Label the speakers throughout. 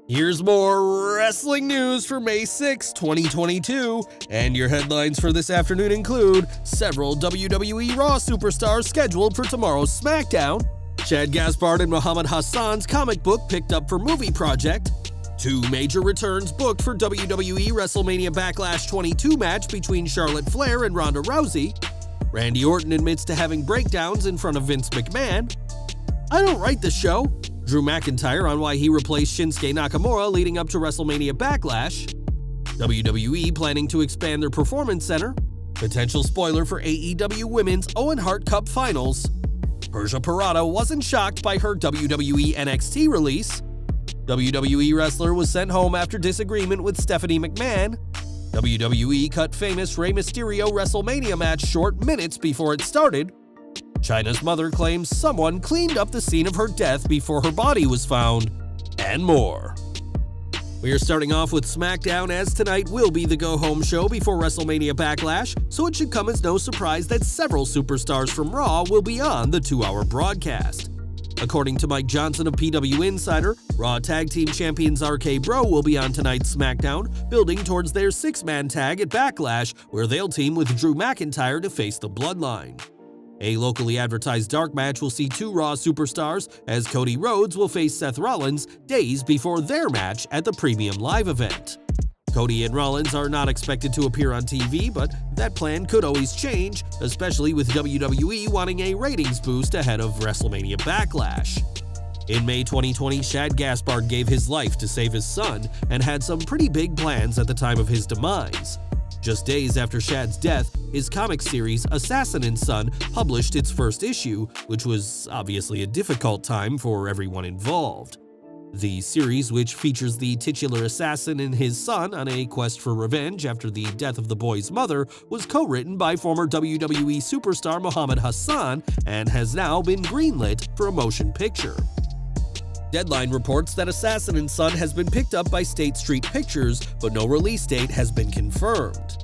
Speaker 1: Here's more wrestling news for May 6, 2022, and your headlines for this afternoon include several WWE Raw superstars scheduled for tomorrow's Smackdown, Shad, Gaspard, and Muhammad Hassan's comic book picked up for movie project, 2 major returns booked for WWE WrestleMania Backlash 22 match between Charlotte Flair and Ronda Rousey, Randy Orton admits to having breakdowns in front of Vince McMahon, I don't write the show, Drew McIntyre on why he replaced Shinsuke Nakamura leading up to WrestleMania Backlash, WWE planning to expand their performance center, potential spoiler for AEW Women's Owen Hart Cup Finals, Persia Pirotta wasn't shocked by her WWE NXT release, WWE wrestler was sent home after disagreement with Stephanie McMahon, WWE cut famous Rey Mysterio WrestleMania match short minutes before it started, Chyna's mother claims someone cleaned up the scene of her death before her body was found, and more. We are starting off with SmackDown, as tonight will be the go-home show before WrestleMania Backlash, so it should come as no surprise that several superstars from Raw will be on the 2-hour broadcast. According to Mike Johnson of PW Insider, Raw Tag Team Champions RK Bro will be on tonight's SmackDown, building towards their 6-man tag at Backlash, where they'll team with Drew McIntyre to face the Bloodline. A locally advertised dark match will see 2 Raw superstars, as Cody Rhodes will face Seth Rollins days before their match at the Premium Live event. Cody and Rollins are not expected to appear on TV, but that plan could always change, especially with WWE wanting a ratings boost ahead of WrestleMania Backlash. In May 2020, Shad Gaspard gave his life to save his son and had some pretty big plans at the time of his demise. Just days after Shad's death, his comic series Assassin and Son published its first issue, which was obviously a difficult time for everyone involved. The series, which features the titular assassin and his son on a quest for revenge after the death of the boy's mother, was co-written by former WWE superstar Muhammad Hassan and has now been greenlit for a motion picture. Deadline reports that Assassin and Son has been picked up by State Street Pictures, but no release date has been confirmed.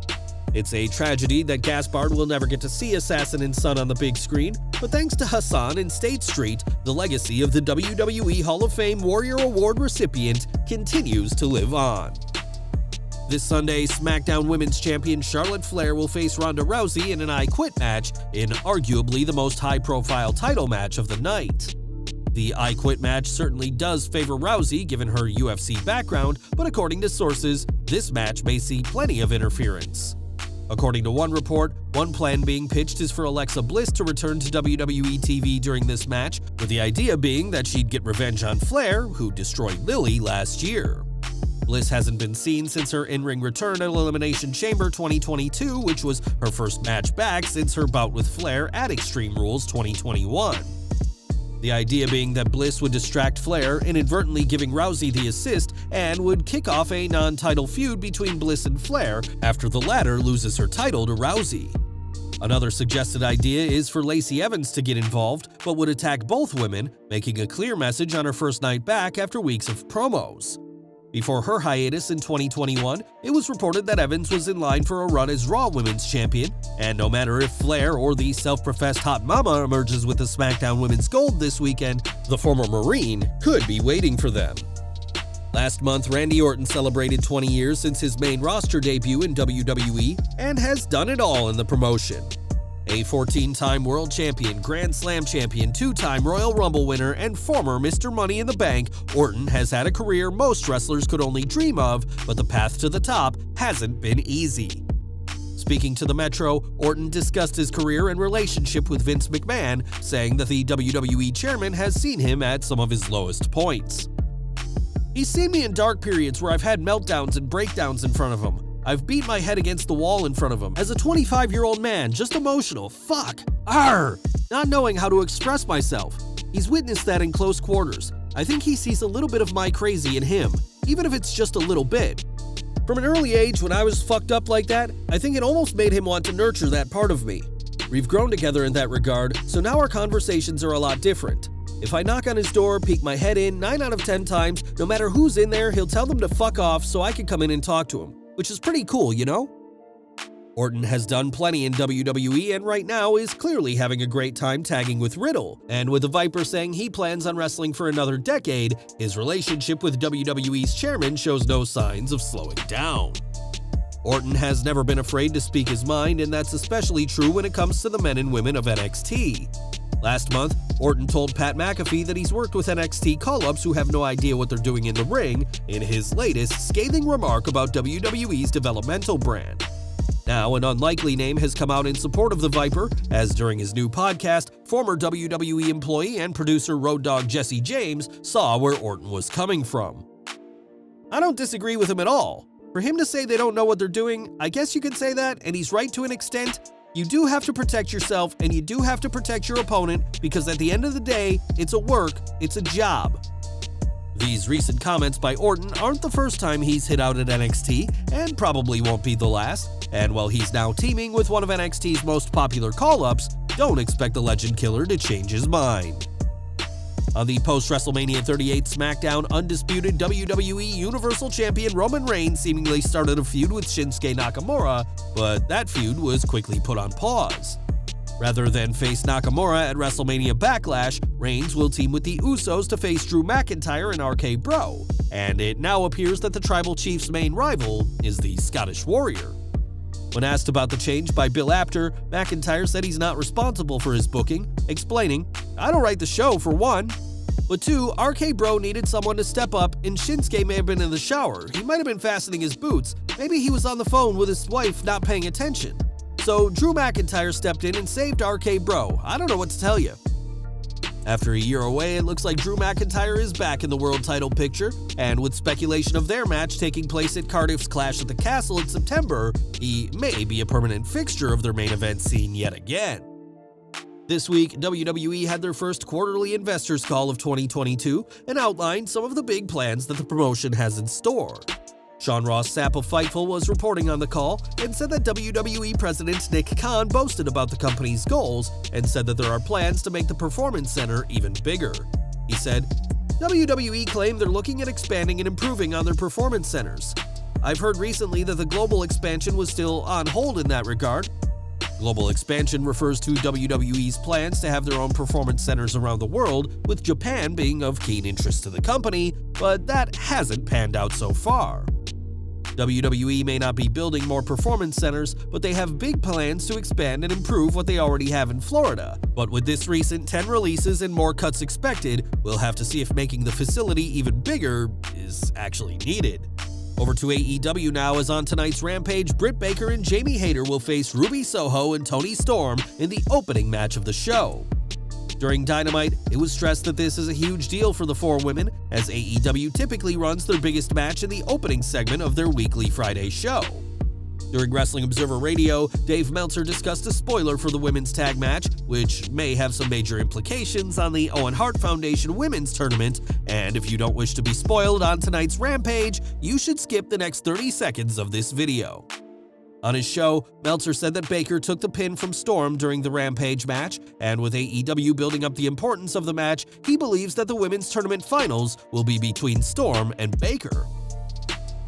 Speaker 1: It's a tragedy that Gaspard will never get to see Assassin and Son on the big screen, but thanks to Hassan and State Street, the legacy of the WWE Hall of Fame Warrior Award recipient continues to live on. This Sunday, SmackDown Women's Champion Charlotte Flair will face Ronda Rousey in an I Quit match in arguably the most high-profile title match of the night. The I Quit match certainly does favor Rousey given her UFC background, but according to sources, this match may see plenty of interference. According to one report, one plan being pitched is for Alexa Bliss to return to WWE TV during this match, with the idea being that she'd get revenge on Flair, who destroyed Lily last year. Bliss hasn't been seen since her in-ring return at Elimination Chamber 2022, which was her first match back since her bout with Flair at Extreme Rules 2021. The idea being that Bliss would distract Flair, inadvertently giving Rousey the assist, and would kick off a non-title feud between Bliss and Flair after the latter loses her title to Rousey. Another suggested idea is for Lacey Evans to get involved, but would attack both women, making a clear message on her first night back after weeks of promos. Before her hiatus in 2021, it was reported that Evans was in line for a run as Raw Women's Champion, and no matter if Flair or the self-professed Hot Mama emerges with the SmackDown Women's Gold this weekend, the former Marine could be waiting for them. Last month, Randy Orton celebrated 20 years since his main roster debut in WWE, and has done it all in the promotion. A 14-time World Champion, Grand Slam Champion, 2-time Royal Rumble winner, and former Mr. Money in the Bank, Orton has had a career most wrestlers could only dream of, but the path to the top hasn't been easy. Speaking to the Metro, Orton discussed his career and relationship with Vince McMahon, saying that the WWE chairman has seen him at some of his lowest points. He's seen me in dark periods where I've had meltdowns and breakdowns in front of him. I've beat my head against the wall in front of him. As a 25-year-old man, just emotional. Fuck. Arr! Not knowing how to express myself. He's witnessed that in close quarters. I think he sees a little bit of my crazy in him, even if it's just a little bit. From an early age, when I was fucked up like that, I think it almost made him want to nurture that part of me. We've grown together in that regard, so now our conversations are a lot different. If I knock on his door, peek my head in, 9 out of 10 times, no matter who's in there, he'll tell them to fuck off so I can come in and talk to him. Which is pretty cool, you know? Orton has done plenty in WWE and right now is clearly having a great time tagging with Riddle, and with the Viper saying he plans on wrestling for another decade, his relationship with WWE's chairman shows no signs of slowing down. Orton has never been afraid to speak his mind, and that's especially true when it comes to the men and women of NXT. Last month, Orton told Pat McAfee that he's worked with NXT call-ups who have no idea what they're doing in the ring in his latest scathing remark about WWE's developmental brand. Now, an unlikely name has come out in support of the Viper, as during his new podcast, former WWE employee and producer Road Dogg Jesse James saw where Orton was coming from. I don't disagree with him at all. For him to say they don't know what they're doing, I guess you could say that, and he's right to an extent. You do have to protect yourself, and you do have to protect your opponent, because at the end of the day, it's a work, it's a job. These recent comments by Orton aren't the first time he's hit out at NXT, and probably won't be the last, and while he's now teaming with one of NXT's most popular call-ups, don't expect the Legend Killer to change his mind. On the post-WrestleMania 38 Smackdown, undisputed WWE Universal Champion Roman Reigns seemingly started a feud with Shinsuke Nakamura, but that feud was quickly put on pause. Rather than face Nakamura at WrestleMania Backlash, Reigns will team with the Usos to face Drew McIntyre and RK Bro, and it now appears that the Tribal Chief's main rival is the Scottish Warrior. When asked about the change by Bill Apter, McIntyre said he's not responsible for his booking, explaining, "I don't write the show, for one. But two, RK Bro needed someone to step up, and Shinsuke may have been in the shower. He might have been fastening his boots. Maybe he was on the phone with his wife not paying attention. So Drew McIntyre stepped in and saved RK Bro. I don't know what to tell you." After a year away, it looks like Drew McIntyre is back in the world title picture, and with speculation of their match taking place at Cardiff's Clash at the Castle in September, he may be a permanent fixture of their main event scene yet again. This week, WWE had their first quarterly investors call of 2022 and outlined some of the big plans that the promotion has in store. Sean Ross Sapp of Fightful was reporting on the call and said that WWE President Nick Khan boasted about the company's goals and said that there are plans to make the Performance Center even bigger. He said, "WWE claimed they're looking at expanding and improving on their performance centers. I've heard recently that the global expansion was still on hold in that regard." Global expansion refers to WWE's plans to have their own performance centers around the world, with Japan being of keen interest to the company, but that hasn't panned out so far. WWE may not be building more performance centers, but they have big plans to expand and improve what they already have in Florida. But with this recent 10 releases and more cuts expected, we'll have to see if making the facility even bigger is actually needed. Over to AEW now, as on tonight's Rampage, Britt Baker and Jamie Hayter will face Ruby Soho and Toni Storm in the opening match of the show. During Dynamite, it was stressed that this is a huge deal for the four women, as AEW typically runs their biggest match in the opening segment of their weekly Friday show. During Wrestling Observer Radio, Dave Meltzer discussed a spoiler for the women's tag match, which may have some major implications on the Owen Hart Foundation Women's Tournament, and if you don't wish to be spoiled on tonight's Rampage, you should skip the next 30 seconds of this video. On his show, Meltzer said that Baker took the pin from Storm during the Rampage match, and with AEW building up the importance of the match, he believes that the women's tournament finals will be between Storm and Baker.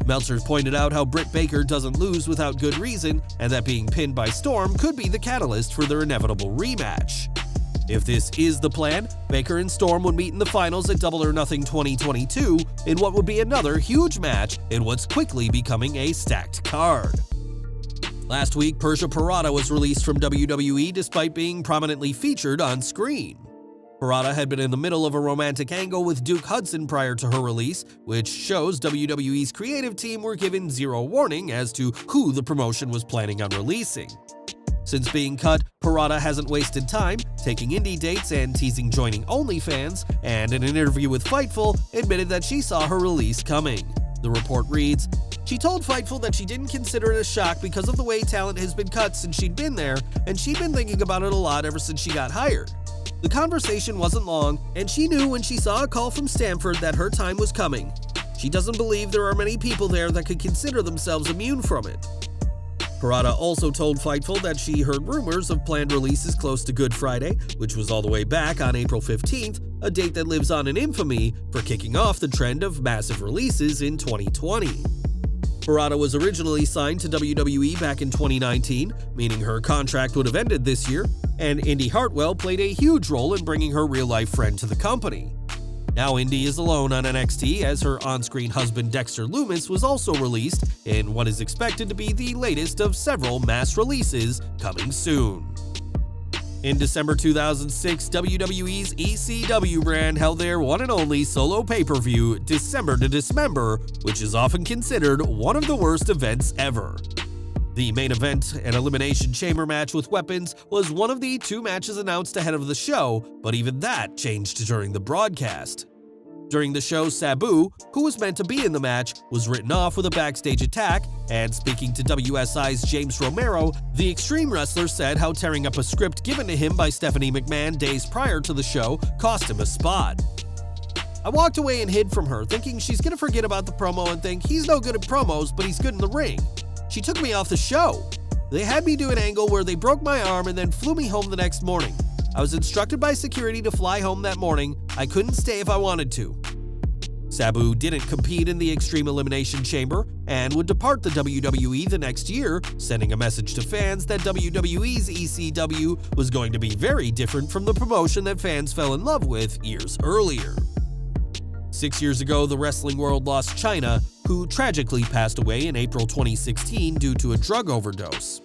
Speaker 1: Meltzer pointed out how Britt Baker doesn't lose without good reason, and that being pinned by Storm could be the catalyst for their inevitable rematch. If this is the plan, Baker and Storm would meet in the finals at Double or Nothing 2022 in what would be another huge match in what's quickly becoming a stacked card. Last week, Persia Pirotta was released from WWE despite being prominently featured on screen. Pirotta had been in the middle of a romantic angle with Duke Hudson prior to her release, which shows WWE's creative team were given zero warning as to who the promotion was planning on releasing. Since being cut, Pirotta hasn't wasted time, taking indie dates and teasing joining OnlyFans, and in an interview with Fightful, admitted that she saw her release coming. The report reads, "She told Fightful that she didn't consider it a shock because of the way talent has been cut since she'd been there, and she'd been thinking about it a lot ever since she got hired. The conversation wasn't long, and she knew when she saw a call from Stanford that her time was coming. She doesn't believe there are many people there that could consider themselves immune from it." Pirotta also told Fightful that she heard rumors of planned releases close to Good Friday, which was all the way back on April 15th, a date that lives on in infamy for kicking off the trend of massive releases in 2020. Pirotta was originally signed to WWE back in 2019, meaning her contract would have ended this year, and Indy Hartwell played a huge role in bringing her real-life friend to the company. Now Indy is alone on NXT as her on-screen husband Dexter Lumis was also released in what is expected to be the latest of several mass releases coming soon. In December 2006, WWE's ECW brand held their one and only solo pay-per-view, December to Dismember, which is often considered one of the worst events ever. The main event, an Elimination Chamber match with weapons, was one of the 2 matches announced ahead of the show, but even that changed during the broadcast. During the show, Sabu, who was meant to be in the match, was written off with a backstage attack, and speaking to WSI's James Romero, the Extreme wrestler said how tearing up a script given to him by Stephanie McMahon days prior to the show cost him a spot. I walked away and hid from her, thinking she's gonna forget about the promo and think he's no good at promos, but he's good in the ring. She took me off the show. They had me do an angle where they broke my arm and then flew me home the next morning. I was instructed by security to fly home that morning. I couldn't stay if I wanted to. Sabu didn't compete in the Extreme Elimination Chamber and would depart the WWE the next year, sending a message to fans that WWE's ECW was going to be very different from the promotion that fans fell in love with years earlier. 6 years ago, the wrestling world lost Chyna, who tragically passed away in April 2016 due to a drug overdose.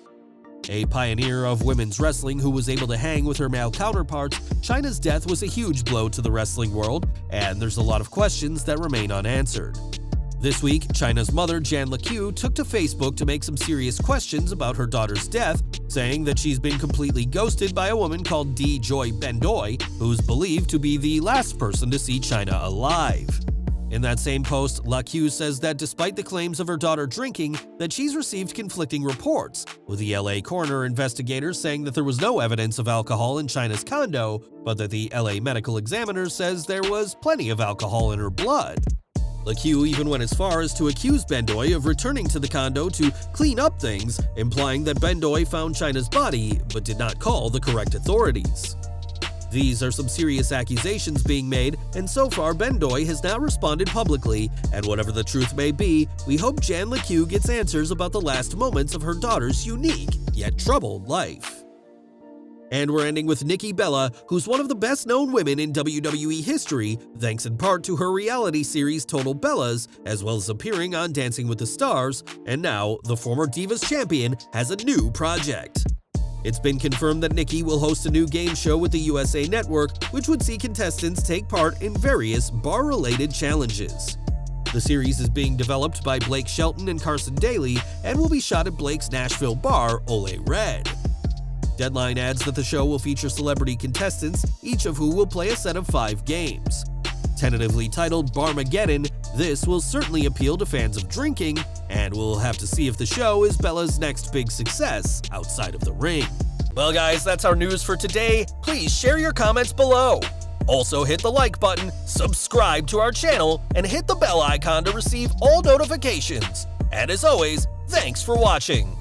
Speaker 1: A pioneer of women's wrestling who was able to hang with her male counterparts, Chyna's death was a huge blow to the wrestling world, and there's a lot of questions that remain unanswered. This week, Chyna's mother, Jan LeCue, took to Facebook to make some serious questions about her daughter's death, saying that she's been completely ghosted by a woman called D. Joy Bendoy, who's believed to be the last person to see Chyna alive. In that same post, LeCue says that despite the claims of her daughter drinking, that she's received conflicting reports, with the LA coroner investigators saying that there was no evidence of alcohol in Chyna's condo, but that the LA medical examiner says there was plenty of alcohol in her blood. LeCue even went as far as to accuse Bendoy of returning to the condo to clean up things, implying that Bendoy found Chyna's body but did not call the correct authorities. These are some serious accusations being made, and so far Bendoy has not responded publicly, and whatever the truth may be, we hope Jan LeCue gets answers about the last moments of her daughter's unique, yet troubled life. And we're ending with Nikki Bella, who's one of the best-known women in WWE history, thanks in part to her reality series Total Bellas, as well as appearing on Dancing with the Stars, and now the former Divas champion has a new project. It's been confirmed that Nikki will host a new game show with the USA Network, which would see contestants take part in various bar-related challenges. The series is being developed by Blake Shelton and Carson Daly and will be shot at Blake's Nashville bar, Ole Red. Deadline adds that the show will feature celebrity contestants, each of who will play a set of 5 games. Tentatively titled Barmageddon, this will certainly appeal to fans of drinking, and we'll have to see if the show is Bella's next big success outside of the ring. Well guys, that's our news for today. Please share your comments below. Also hit the like button, subscribe to our channel, and hit the bell icon to receive all notifications. And as always, thanks for watching.